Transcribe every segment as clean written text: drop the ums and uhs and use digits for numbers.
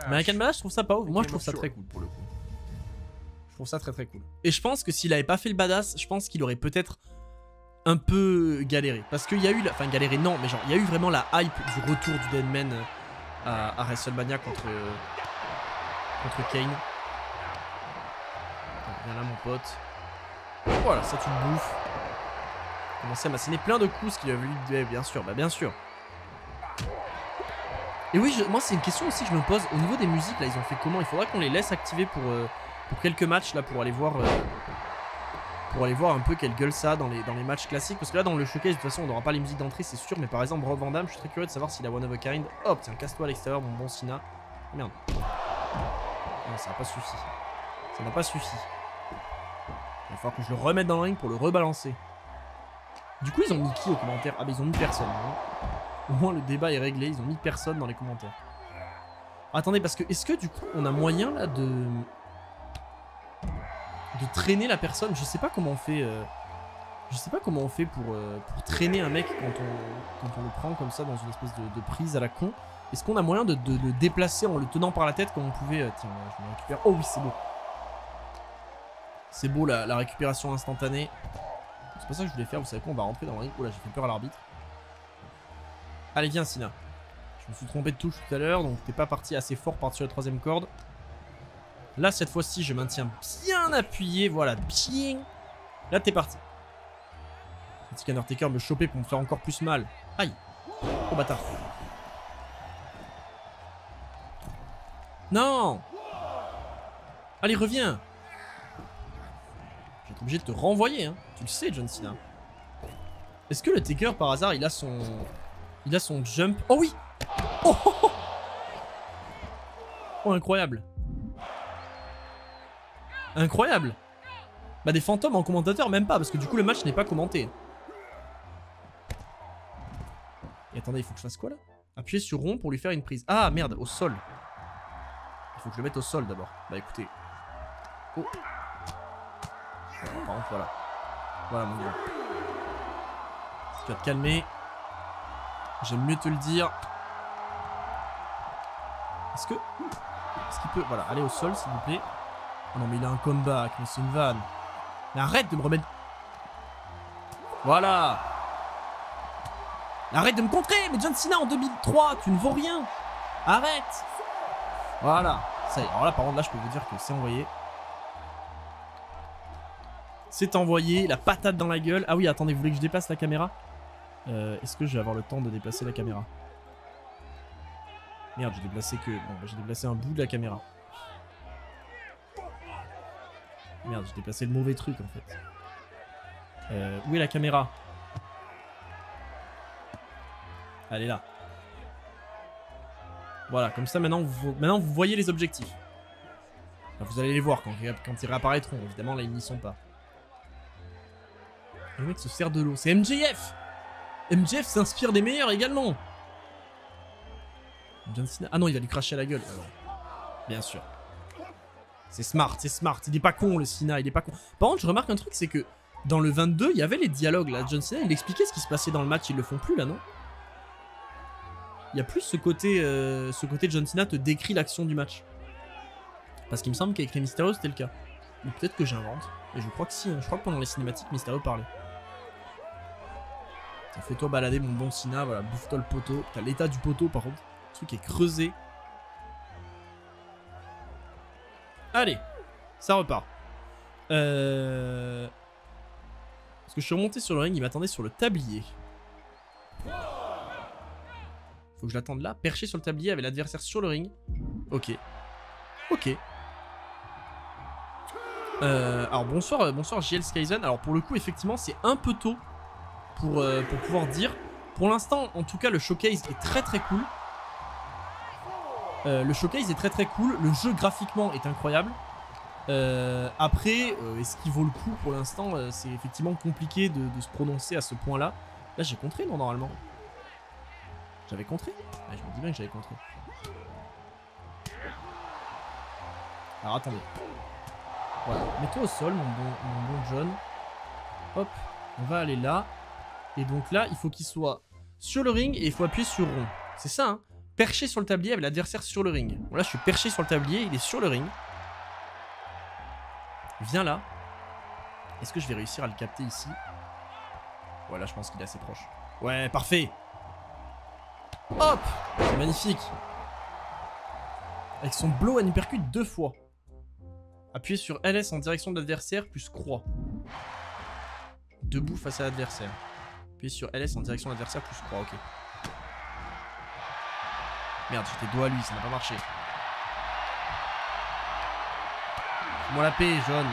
American Badass, je trouve ça pas ouf. Moi, je trouve ça très cool pour le coup. Je trouve ça très très cool. Et je pense que s'il avait pas fait le badass, je pense qu'il aurait peut-être un peu galéré. Parce qu'il y a eu... Enfin, galéré, non, mais genre, il y a eu vraiment la hype du retour du Deadman à WrestleMania contre Kane. Viens là, mon pote. Voilà, ça tu le bouffes. Commencer à m'asséner plein de coups, ce qu'il a voulu... Bien sûr, bah bien sûr. Et oui, moi c'est une question aussi que je me pose. Au niveau des musiques, là, ils ont fait comment? Il faudra qu'on les laisse activer pour quelques matchs, là, pour aller voir un peu quelle gueule ça a dans les matchs classiques. Parce que là, dans le showcase, de toute façon, on n'aura pas les musiques d'entrée, c'est sûr. Mais par exemple, Rob Van Dam, je suis très curieux de savoir s'il a One of a Kind. Hop, tiens, casse-toi à l'extérieur, mon bon Cena. Oh, merde. Non, ça n'a pas suffi. Ça n'a pas suffi. Il va falloir que je le remette dans le ring pour le rebalancer. Du coup, ils ont mis qui aux commentaires? Ah, bah, ils ont mis personne. Hein. Au moins, le débat est réglé. Ils ont mis personne dans les commentaires. Attendez, parce que est-ce que du coup, on a moyen là de traîner la personne? Je sais pas comment on fait. Je sais pas comment on fait pour traîner un mec quand on le prend comme ça dans une espèce de prise à la con. Est-ce qu'on a moyen de le déplacer en le tenant par la tête comme on pouvait... Tiens, je me récupère. Oh oui, c'est beau. C'est beau la récupération instantanée. C'est pas ça que je voulais faire. Vous savez quoi, on va rentrer dans le ring. Oh là, j'ai fait peur à l'arbitre. Allez, viens, Cena. Je me suis trompé de touche tout à l'heure, donc t'es pas parti assez fort par-dessus la troisième corde. Là, cette fois-ci, je maintiens bien appuyé. Voilà, bien. Là, t'es parti. Le petit Undertaker me choper pour me faire encore plus mal. Aïe. Oh, bâtard. Non. Allez, reviens. Je vais être obligé de te renvoyer, hein. Tu le sais, John Cena. Est-ce que le Taker, par hasard, il a son jump? Oh oui. Oh, oh, oh. Oh, incroyable. Incroyable. Bah des fantômes en commentateur, même pas, parce que du coup le match n'est pas commenté. Et attendez, il faut que je fasse quoi là? Appuyer sur rond pour lui faire une prise. Ah merde, au sol. Il faut que je le mette au sol d'abord. Bah écoutez. Oh. Par contre, voilà. Voilà mon gars. Tu vas te calmer. J'aime mieux te le dire. Est-ce qu'il peut... Voilà, aller au sol s'il vous plaît. Oh non mais il a un comeback, mais c'est une vanne. Mais arrête de me remettre... Voilà. Arrête de me contrer. Mais John Cena en 2003, tu ne vaux rien. Arrête. Voilà. Ça y est. Alors là par contre là je peux vous dire que c'est envoyé. C'est envoyé. La patate dans la gueule. Ah oui attendez, vous voulez que je déplace la caméra? Est-ce que je vais avoir le temps de déplacer la caméra? Merde, j'ai déplacé que... Bon, j'ai déplacé un bout de la caméra. Merde, j'ai déplacé le mauvais truc en fait. Où est la caméra? Elle est là. Voilà, comme ça maintenant vous voyez les objectifs. Enfin, vous allez les voir quand ils réapparaîtront. Évidemment, là ils n'y sont pas. Le mec se sert de l'eau. C'est MJF! MJF s'inspire des meilleurs également. John Cena. Ah non, il va lui cracher à la gueule. Alors, bien sûr. C'est smart, c'est smart. Il est pas con le Cena, il est pas con. Par contre, je remarque un truc, c'est que dans le 22, il y avait les dialogues là. John Cena, il expliquait ce qui se passait dans le match. Ils le font plus là, non? Il y a plus ce côté John Cena te décrit l'action du match. Parce qu'il me semble qu'avec les Mysterio, c'était le cas. Ou peut-être que j'invente. Et je crois que si. Hein. Je crois que pendant les cinématiques, Mysterio parlait. Fais-toi balader mon bon Cena, voilà, bouffe-toi le poteau. T'as l'état du poteau par contre. Le truc est creusé. Allez, ça repart. Parce que je suis remonté sur le ring, il m'attendait sur le tablier. Faut que je l'attende là, perché sur le tablier avec l'adversaire sur le ring. Ok. Ok. Alors bonsoir JL Skyzen. Alors pour le coup, effectivement, c'est un peu tôt pour pouvoir dire. Pour l'instant, en tout cas, le showcase est très très cool. Le showcase est très très cool. Le jeu graphiquement est incroyable. Après, est-ce qu'il vaut le coup pour l'instant? C'est effectivement compliqué de se prononcer à ce point-là. Là, j'ai contré, non, normalement? J'avais contré? Ah, je me dis bien que j'avais contré. Alors, attendez. Voilà, mets-toi au sol, mon bon John. Hop, on va aller là. Et donc là, il faut qu'il soit sur le ring et il faut appuyer sur rond. C'est ça, hein? perché sur le tablier avec l'adversaire sur le ring. Bon, là, je suis perché sur le tablier, il est sur le ring. Viens là. Est-ce que je vais réussir à le capter ici? Voilà, je pense qu'il est assez proche. Ouais, parfait. Hop! C'est magnifique. Avec son blow and uppercut 2 fois. Appuyez sur LS en direction de l'adversaire plus croix. Debout face à l'adversaire. Appuyez sur LS en direction de l'adversaire plus croix, ok. Merde, j'étais dos à lui, ça n'a pas marché. Fais-moi la paix, jaune.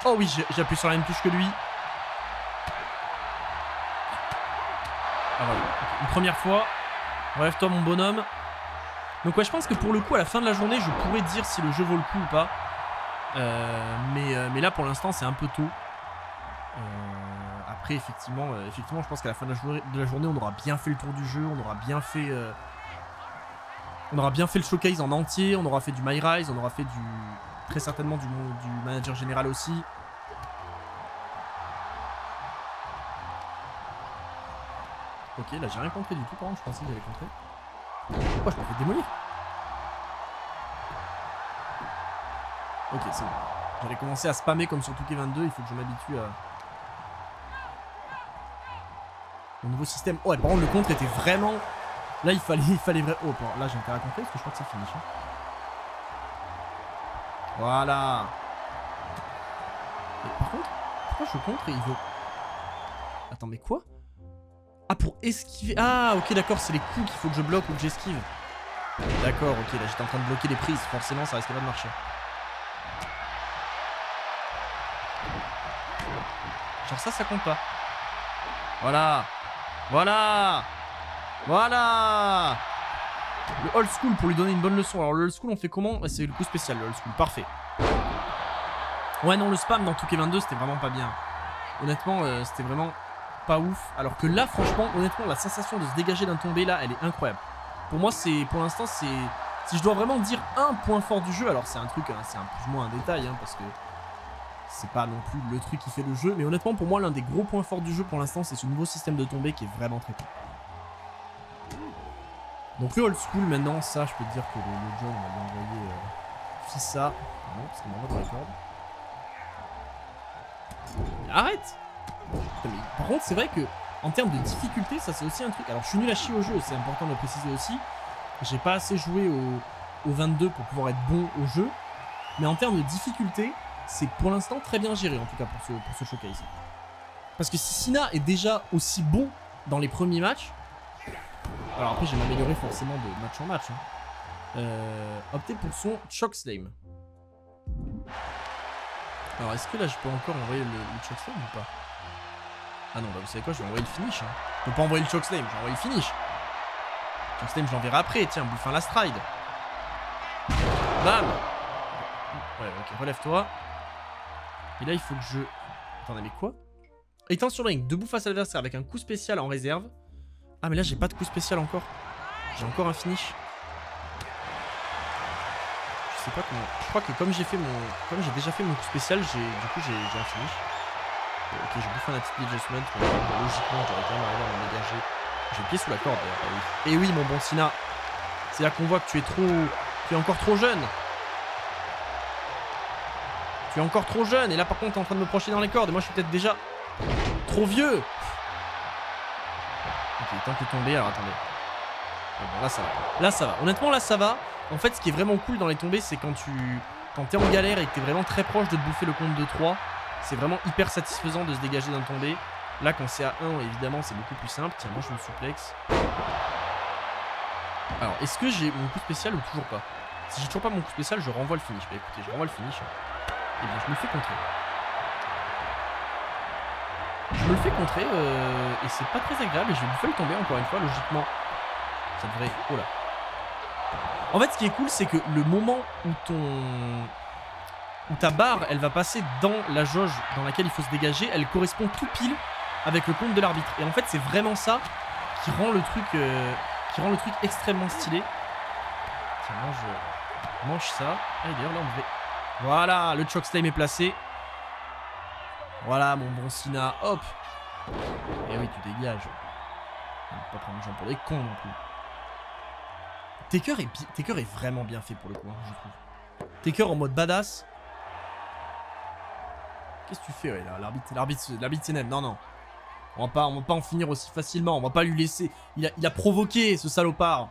Oh oui, j'appuie sur la même touche que lui. Ah voilà, okay. Une première fois. Relève-toi mon bonhomme. Donc ouais, je pense que pour le coup, à la fin de la journée, je pourrais dire si le jeu vaut le coup ou pas. Mais là, pour l'instant, c'est un peu tôt. Après, effectivement, je pense qu'à la fin de la journée, on aura bien fait le tour du jeu, on aura bien fait le showcase en entier, on aura fait du My Rise, on aura fait très certainement du manager général aussi. Ok, là j'ai rien contré du tout, par contre, je pensais que j'allais contrer. Oh, je me fais démolir. Ok, c'est bon. J'allais commencer à spammer comme sur 2K22, il faut que je m'habitue à... Au nouveau système. Oh, et par contre, le contre était vraiment... Là, il fallait vraiment... Oh, là, j'ai intérêt à contrer parce que je crois que c'est fini. Hein. Voilà. Mais par contre, pourquoi je contre et il veut... Attends, mais quoi? Ah, pour esquiver... Ah, ok, d'accord, c'est les coups qu'il faut que je bloque ou que j'esquive. D'accord, ok, là, j'étais en train de bloquer les prises. Forcément, ça risquait pas de marcher. Genre ça compte pas. Voilà. Voilà. Voilà. Le old school pour lui donner une bonne leçon. Alors le old school on fait comment? C'est le coup spécial le old school, parfait. Ouais non, le spam dans 2K22 c'était vraiment pas bien. Honnêtement c'était vraiment pas ouf. Alors que là franchement, honnêtement la sensation de se dégager d'un tombé là elle est incroyable. Pour moi c'est, pour l'instant c'est... Si je dois vraiment dire un point fort du jeu, alors c'est un truc, hein, c'est un plus ou moins un détail hein, parce que c'est pas non plus le truc qui fait le jeu. Mais honnêtement pour moi l'un des gros points forts du jeu pour l'instant c'est ce nouveau système de tombée qui est vraiment très cool. Donc le old school maintenant, ça je peux te dire que le John on va lui envoyer Fissa. Non, parce qu'il m'envoie dans les cordes. Mais arrête. Mais, par contre c'est vrai que en termes de difficulté ça c'est aussi un truc. Alors je suis nul à chier au jeu, c'est important de le préciser aussi. J'ai pas assez joué au 22 pour pouvoir être bon au jeu. Mais en termes de difficulté, c'est pour l'instant très bien géré en tout cas pour ce showcase. Parce que si Sina est déjà aussi bon dans les premiers matchs, alors après je vais m'améliorer forcément de match en match. Hein. Optez pour son Chokeslam. Alors est-ce que là je peux encore envoyer le Chokeslam ou pas? Ah non, bah vous savez quoi, je vais envoyer le finish. Hein. Je peux pas envoyer le Chokeslam, je vais envoyer le finish. Le Chokeslam je l'enverrai après, tiens, bouffe un last ride. Bam. Ouais, ok, relève-toi. Et là il faut que je... Attendez, mais quoi? Étant sur le ring, debout face à l'adversaire avec un coup spécial en réserve. Ah mais là j'ai pas de coup spécial encore. J'ai encore un finish. Je sais pas comment... Je crois que comme j'ai déjà fait mon coup spécial, du coup j'ai un finish. Ok, je bouffe un attitude adjustment. Logiquement j'aurais quand même arrivé à m'en dégager. J'ai le pied sous la corde d'ailleurs. Et oui mon bon Sina. C'est là qu'on voit que tu es encore trop jeune. Tu es encore trop jeune. Et là par contre t'es en train de me projeter dans les cordes. Et moi je suis peut-être déjà trop vieux. Ok, il tente de tomber, alors attendez. Bon, là ça va. Là ça va. Honnêtement là ça va. En fait ce qui est vraiment cool dans les tombées c'est quand t'es en galère et que t'es vraiment très proche de te bouffer le compte de 3. C'est vraiment hyper satisfaisant de se dégager d'un tombé. Là quand c'est à 1 évidemment c'est beaucoup plus simple. Tiens moi je me suplexe. Alors est-ce que j'ai mon coup spécial ou toujours pas? Si j'ai toujours pas mon coup spécial je renvoie le finish. Bah écoutez je renvoie le finish. Et bien je me fais contrer. Je me le fais contrer et c'est pas très agréable et je vais me faire le tomber encore une fois logiquement. Ça devrait... Oh là. En fait ce qui est cool c'est que le moment où ta barre elle va passer dans la jauge dans laquelle il faut se dégager, elle correspond tout pile avec le compte de l'arbitre. Et en fait c'est vraiment ça qui rend le truc extrêmement stylé. Tiens moi je mange ça. Ah d'ailleurs là on devait... Voilà, le Chokeslam est placé. Voilà mon bon Sina, hop. Et oui tu dégages. On va pas prendre les gens pour des cons non plus. Taker est vraiment bien fait pour le coup, hein, je trouve. Taker en mode badass. Qu'est-ce que tu fais, ouais, là, l'arbitre s'énerve. Non, non. On va pas en finir aussi facilement. On va pas lui laisser. Il a provoqué ce salopard.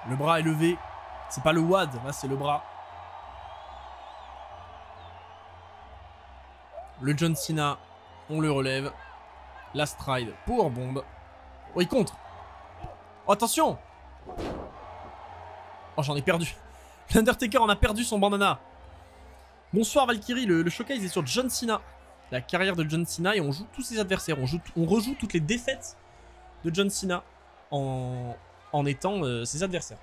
Le bras est levé. C'est pas le WAD, là c'est le bras. Le John Cena, on le relève. La stride pour bombe. Oh, il contre. Oh, attention. Oh, j'en ai perdu. L'Undertaker en a perdu son bandana. Bonsoir Valkyrie, le showcase est sur John Cena. La carrière de John Cena et on joue tous ses adversaires. On rejoue toutes les défaites de John Cena en étant ses adversaires.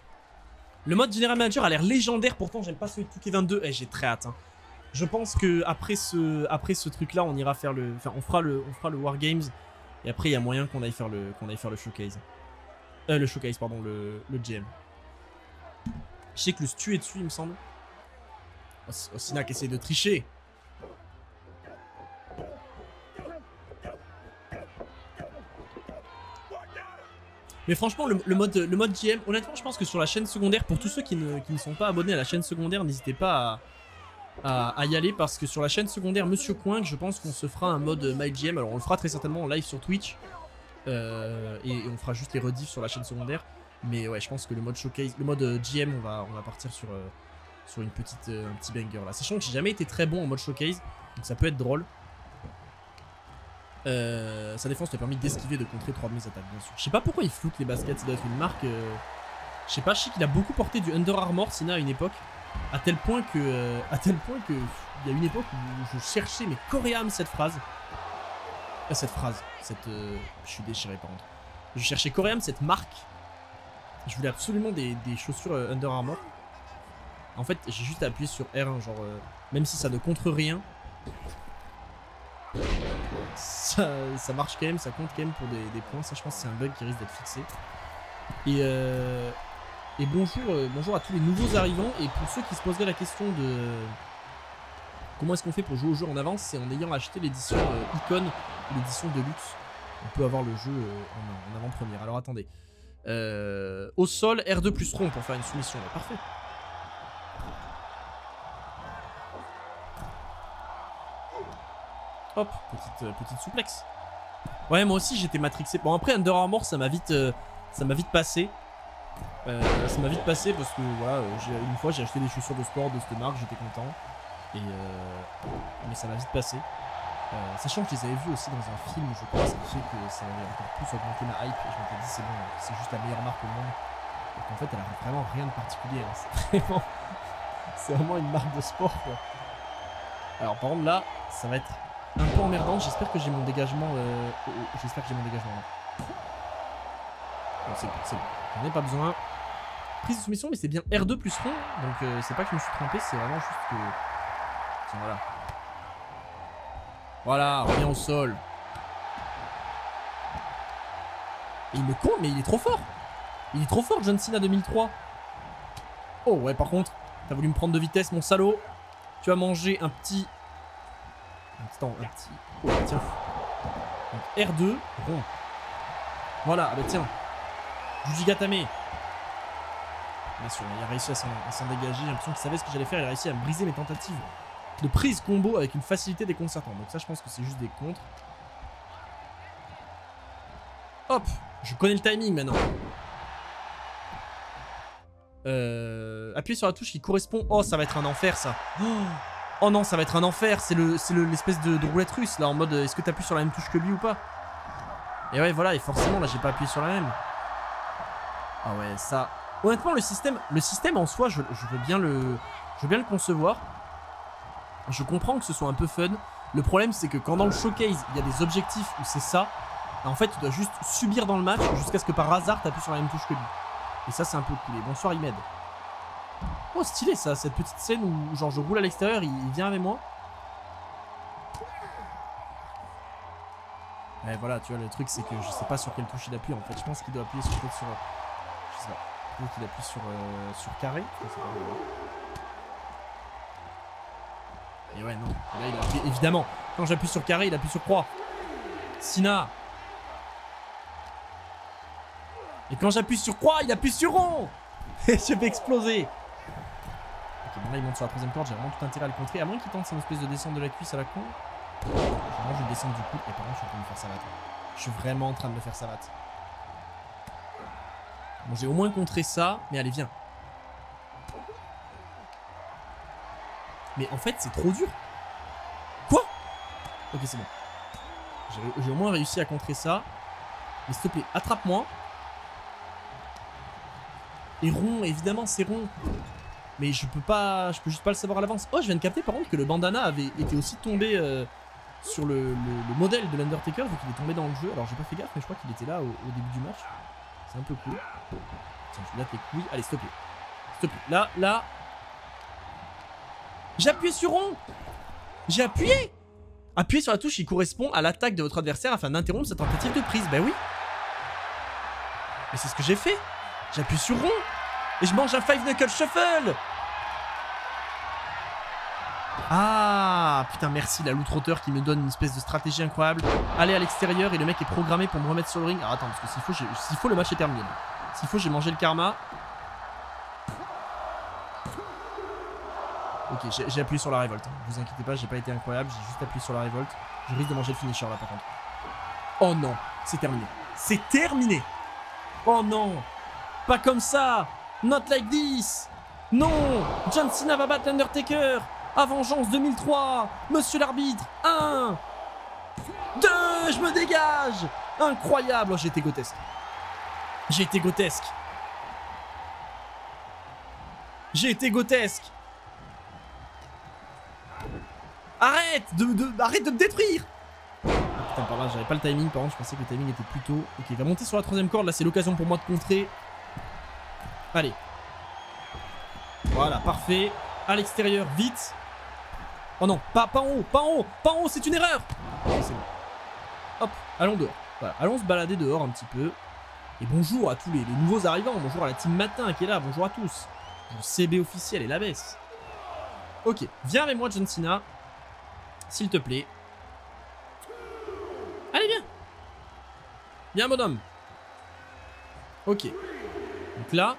Le mode General Manager a l'air légendaire, pourtant j'aime pas celui de 2K22. Eh, j'ai très hâte. Hein. Je pense que après ce truc là, on ira faire le. Enfin, on fera le Wargames. Et après, il y a moyen qu'on aille faire le showcase. Le showcase, pardon, le GM. Je sais que le Stu est dessus, il me semble. Cena qui essaie de tricher. Mais franchement, le mode GM, honnêtement, je pense que sur la chaîne secondaire, pour tous ceux qui ne sont pas abonnés à la chaîne secondaire, n'hésitez pas à y aller parce que sur la chaîne secondaire Monsieur Coin, je pense qu'on se fera un mode MyGM. Alors on le fera très certainement en live sur Twitch et on fera juste les rediffs sur la chaîne secondaire. Mais ouais, je pense que le mode showcase, le mode GM, on va partir sur un petit banger là. Sachant que j'ai jamais été très bon en mode showcase, donc ça peut être drôle. Sa défense lui a permis d'esquiver, de contrer 3 de mes attaques, bien sûr. Je sais pas pourquoi il floute les baskets, ça doit être une marque. Je sais pas, je sais qu'il a beaucoup porté du Under Armour, Cena à une époque. À tel point que il y a une époque où je cherchais, mais coréam cette phrase. Je suis déchiré par contre. Je cherchais coréam cette marque. Je voulais absolument des chaussures Under Armour. En fait, j'ai juste appuyé sur R1, genre, même si ça ne contre rien. Ça marche quand même, ça compte quand même pour des points. Ça, je pense que c'est un bug qui risque d'être fixé. Et bonjour à tous les nouveaux arrivants. Et pour ceux qui se poseraient la question de comment est-ce qu'on fait pour jouer au jeu en avance, c'est en ayant acheté l'édition Icon ou l'édition Deluxe. On peut avoir le jeu en avant-première. Alors attendez. Au sol, R2 plus rond pour faire une soumission. Ouais, parfait. Hop, petite souplex. Ouais, moi aussi j'étais matrixé. Bon, après Under Armour, ça m'a vite passé. Ça m'a vite passé parce que voilà, une fois j'ai acheté des chaussures de sport de cette marque, j'étais content. Mais ça m'a vite passé. Sachant que je les avais vus aussi dans un film, je crois, ça fait que ça avait encore plus augmenté ma hype. Et je m'étais dit, c'est bon, c'est juste la meilleure marque au monde. Donc en fait, elle a vraiment rien de particulier. Hein. C'est vraiment une marque de sport, quoi. Alors par contre, là, ça va être un peu emmerdant. J'espère que j'ai mon dégagement. J'espère que j'ai mon dégagement là. Bon, c'est bon. J'en ai pas besoin. Prise de soumission, mais c'est bien R2 plus rond. Donc c'est pas que je me suis trompé, c'est vraiment juste que. Tiens, voilà. Voilà, revient au sol. Et il me compte, mais il est trop fort. Il est trop fort, John Cena 2003. Oh ouais, par contre, t'as voulu me prendre de vitesse, mon salaud. Tu as mangé un petit. Oh, tiens. Donc, R2, rond. Voilà, bah tiens. Jujigatame. Bien sûr, il a réussi à s'en dégager. J'ai l'impression qu'il savait ce que j'allais faire. Il a réussi à briser mes tentatives de prise combo avec une facilité déconcertante. Donc ça, je pense que c'est juste des contres. Hop, je connais le timing maintenant. Appuyez sur la touche qui correspond. Oh, ça va être un enfer, ça. Oh non, ça va être un enfer. C'est l'espèce de roulette russe, là, en mode est-ce que t'appuies sur la même touche que lui ou pas? Et ouais, voilà, et forcément, là, j'ai pas appuyé sur la même. Ah ouais, ça... Honnêtement, le système en soi, je veux bien le concevoir. Je comprends que ce soit un peu fun. Le problème, c'est que quand dans le showcase, il y a des objectifs où c'est ça, en fait, tu dois juste subir dans le match jusqu'à ce que par hasard, tu appuies sur la même touche que lui. Et ça, c'est un peu cool. Et bonsoir, Imed. Oh, stylé ça, cette petite scène où genre je roule à l'extérieur, il vient avec moi. Ouais, voilà, tu vois, le truc, c'est que je sais pas sur quelle touche il appuie en fait. Je pense qu'il doit appuyer sur. Je sais pas. Peut-être qu'il appuie sur carré. Et ouais, non. Là, il appuie. Évidemment, quand j'appuie sur carré, il appuie sur croix. Cena. Et quand j'appuie sur croix, il appuie sur rond. Et je vais exploser. Ok, bon là il monte sur la troisième corde, j'ai vraiment tout intérêt à le contrer. À moins qu'il tente son espèce de descente de la cuisse à la con. Moi je vais descendre du coup. Et par contre je suis en train de me faire savate. Je suis vraiment en train de me faire savate. Bon j'ai au moins contré ça. Mais allez viens. Mais en fait c'est trop dur. Quoi? Ok c'est bon. J'ai au moins réussi à contrer ça. Mais s'il te plaît, attrape-moi. Et rond, évidemment c'est rond. Mais je peux juste pas le savoir à l'avance. Oh je viens de capter par contre que le bandana avait été aussi tombé sur le modèle de l'Undertaker vu qu'il est tombé dans le jeu. Alors j'ai pas fait gaffe mais je crois qu'il était là au début du match. C'est un peu cool. Tiens je lui latte les couilles. Allez s'il te plaît. S'il te plaît. Là. J'ai appuyé sur rond. J'ai appuyé. Appuyez sur la touche qui correspond à l'attaque de votre adversaire afin d'interrompre sa tentative de prise. Ben oui. Mais c'est ce que j'ai fait. J'appuie sur rond. Et je mange un 5 knuckle shuffle. Ah putain merci la loup trotteur qui me donne une espèce de stratégie incroyable. Aller à l'extérieur et le mec est programmé pour me remettre sur le ring. Alors attends parce que s'il faut le match est terminé. S'il faut j'ai mangé le karma. Ok j'ai appuyé sur la révolte. Vous inquiétez pas j'ai pas été incroyable. J'ai juste appuyé sur la révolte. Je risque de manger le finisher là par contre. Oh non c'est terminé. C'est terminé. Oh non. Pas comme ça. Not like this. Non. John Cena va battre l'Undertaker. À Vengeance 2003. Monsieur l'arbitre. 1 2. Je me dégage. Incroyable. Oh, j'ai été grotesque. J'ai été grotesque. J'ai été grotesque. Arrête arrête de me détruire. Putain par là j'avais pas le timing. Par contre je pensais que le timing était plus tôt. Ok il va monter sur la troisième corde. Là c'est l'occasion pour moi de contrer. Allez. Voilà, parfait. À l'extérieur, vite. Oh non, pas en haut, pas en haut, pas en haut, c'est une erreur. C'est bon. Hop, allons dehors. Voilà, allons se balader dehors un petit peu. Et bonjour à tous les nouveaux arrivants. Bonjour à la team matin qui est là. Bonjour à tous. Bonjour CB officiel et la baisse. Ok, viens avec moi John Cena. S'il te plaît. Allez, viens. Viens, bonhomme. Ok. Donc là.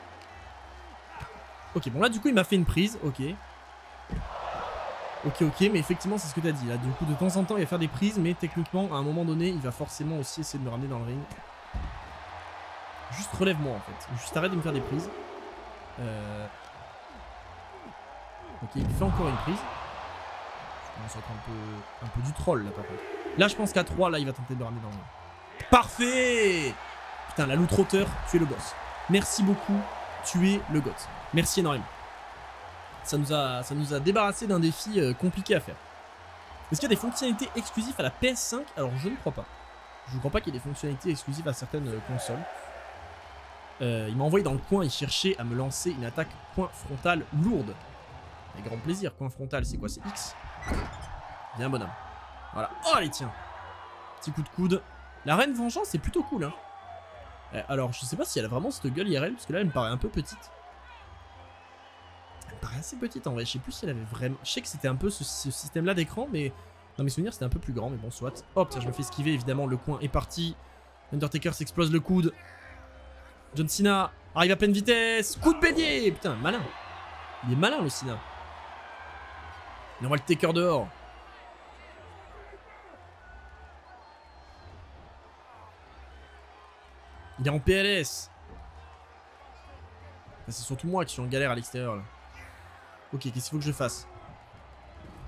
Ok, bon là du coup il m'a fait une prise, ok. Ok, mais effectivement c'est ce que t'as dit là. Du coup de temps en temps il va faire des prises, mais techniquement à un moment donné il va forcément aussi essayer de me ramener dans le ring. Juste relève-moi en fait. Juste arrête de me faire des prises. Ok, il fait encore une prise. Je commence à être un peu du troll là par contre. Là je pense qu'à 3 là il va tenter de me ramener dans le ring. Parfait. Putain la loup trotteur, tu es le boss. Merci beaucoup, tu es le goth. Merci énormément. Ça nous a débarrassé d'un défi compliqué à faire. Est-ce qu'il y a des fonctionnalités exclusives à la PS5? Alors je ne crois pas. Je ne crois pas qu'il y ait des fonctionnalités exclusives à certaines consoles. Il m'a envoyé dans le coin, il cherchait à me lancer une attaque coin frontal lourde. Avec grand plaisir, coin frontal, c'est quoi? C'est X. Bien bonhomme. Voilà. Oh allez tiens. Petit coup de coude. La reine vengeance c'est plutôt cool hein. Alors je sais pas si elle a vraiment cette gueule IRL, parce que là elle me paraît un peu petite. Elle me paraît assez petite en vrai, je sais plus si elle avait vraiment... Je sais que c'était un peu ce système là d'écran, mais dans mes souvenirs c'était un peu plus grand, mais bon soit. Hop, tiens je me fais esquiver, évidemment le coin est parti. Undertaker s'explose le coude. John Cena arrive à pleine vitesse. Coup de bélier. Putain, malin. Il est malin le Cena. Il envoie le Taker dehors. Il est en PLS. C'est surtout moi qui suis en galère à l'extérieur là. Ok, qu'est-ce qu'il faut que je fasse?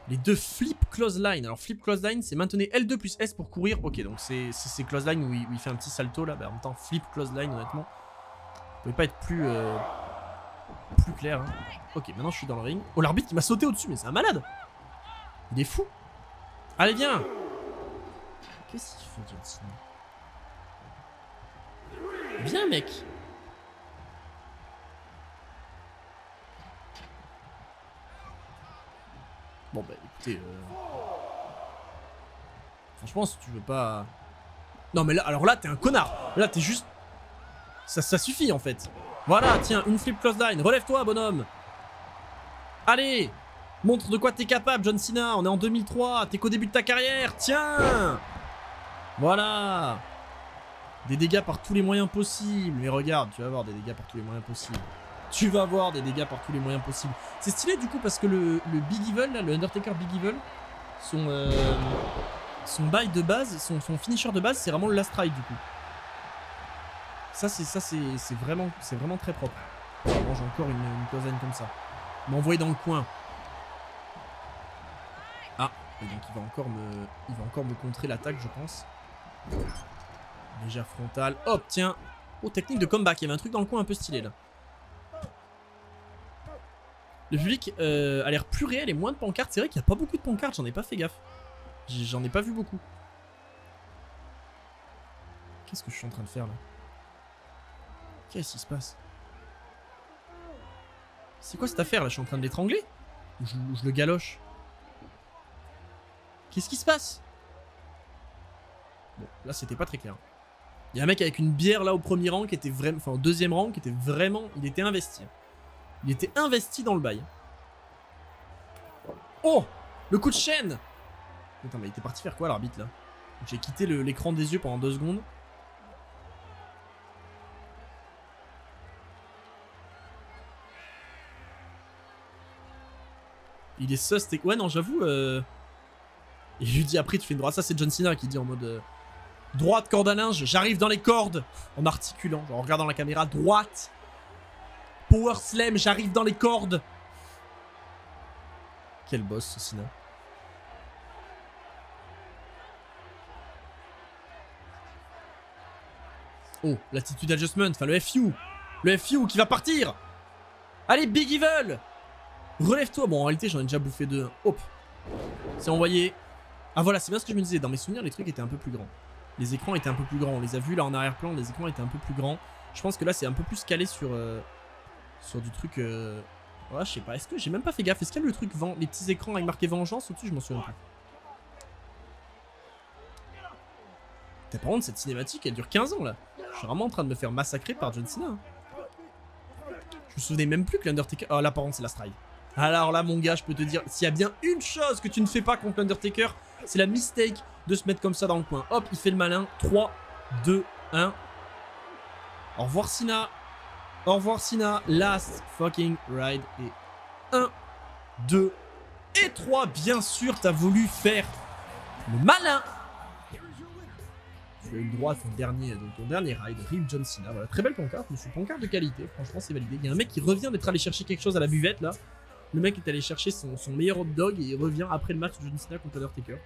Les deux flip close line. Alors flip close line c'est maintenez L2 plus S pour courir. Ok donc c'est close line où il fait un petit salto là. Bah, en même temps flip close line honnêtement. Ça pouvait pas être plus clair. Hein. Ok maintenant je suis dans le ring. Oh l'arbitre il m'a sauté au-dessus mais c'est un malade. Il est fou. Allez viens. Qu'est-ce qu'il fait John Cena? Viens mec. Bon bah écoutez franchement si tu veux pas... Non mais là, alors là t'es un connard. Là t'es juste... Ça suffit en fait. Voilà tiens une flip close line. Relève-toi bonhomme. Allez. Montre de quoi t'es capable John Cena. On est en 2003. T'es qu'au début de ta carrière. Tiens. Voilà. Des dégâts par tous les moyens possibles. Mais regarde, tu vas avoir des dégâts par tous les moyens possibles. Tu vas avoir des dégâts par tous les moyens possibles. C'est stylé du coup parce que le Big Evil, là, le Undertaker Big Evil, son bail de base, son finisher de base, c'est vraiment le last ride du coup. Ça c'est vraiment très propre. Bon, j'ai encore une cloisonne comme ça. M'envoyer dans le coin. Ah, et donc il va encore me contrer l'attaque, je pense. Légère frontale. Hop, tiens. Oh, technique de comeback. Il y avait un truc dans le coin un peu stylé là. Le public a l'air plus réel et moins de pancartes. C'est vrai qu'il n'y a pas beaucoup de pancartes, j'en ai pas fait gaffe. J'en ai pas vu beaucoup. Qu'est-ce que je suis en train de faire là? Qu'est-ce qui se passe? C'est quoi cette affaire là? Je suis en train de l'étrangler? Ou je le galoche? Qu'est-ce qui se passe? Bon, là c'était pas très clair. Il y a un mec avec une bière là au premier rang qui était vraiment... Enfin au deuxième rang qui était vraiment... Il était investi. Il était investi dans le bail. Oh! Le coup de chaîne! Putain, mais il était parti faire quoi l'arbitre là? J'ai quitté l'écran des yeux pendant 2 secondes. Il est sus. Ouais, non, j'avoue. Il lui dit après, tu fais une droite. Ça, c'est John Cena qui dit en mode droite, corde à linge. J'arrive dans les cordes. En articulant, genre en regardant la caméra. Droite. Power slam, j'arrive dans les cordes. Quel boss ce Cena. Oh, l'attitude adjustment, enfin le FU. Le FU qui va partir. Allez, Big Evil. Relève-toi. Bon, en réalité, j'en ai déjà bouffé 2. Hop. C'est envoyé. Ah voilà, c'est bien ce que je me disais. Dans mes souvenirs, les trucs étaient un peu plus grands. Les écrans étaient un peu plus grands. On les a vus là en arrière-plan, les écrans étaient un peu plus grands. Je pense que là, c'est un peu plus calé sur du truc... Ouais, je sais pas. Est-ce que j'ai même pas fait gaffe? Est-ce qu'il y a le truc, les petits écrans avec marqué vengeance au-dessus? Je m'en souviens plus. Par contre, cette cinématique, elle dure 15 ans là. Je suis vraiment en train de me faire massacrer par John Cena. Je me souvenais même plus que l'Undertaker... Oh là, par contre, c'est la stride. Alors là, mon gars, je peux te dire, s'il y a bien une chose que tu ne fais pas contre l'Undertaker, c'est la mistake de se mettre comme ça dans le coin. Hop, il fait le malin. 3, 2, 1. Au revoir, Cena. Au revoir, Cena. Last fucking ride. Et 1, 2 et 3. Bien sûr, t'as voulu faire le malin. Tu as eu le droit à ton dernier ride. Rip John Cena. Voilà, très belle pancarte. Monsieur pancarte de qualité. Franchement, c'est validé. Il y a un mec qui revient d'être allé chercher quelque chose à la buvette là. Le mec est allé chercher son meilleur hot dog et il revient après le match de John Cena contre Undertaker.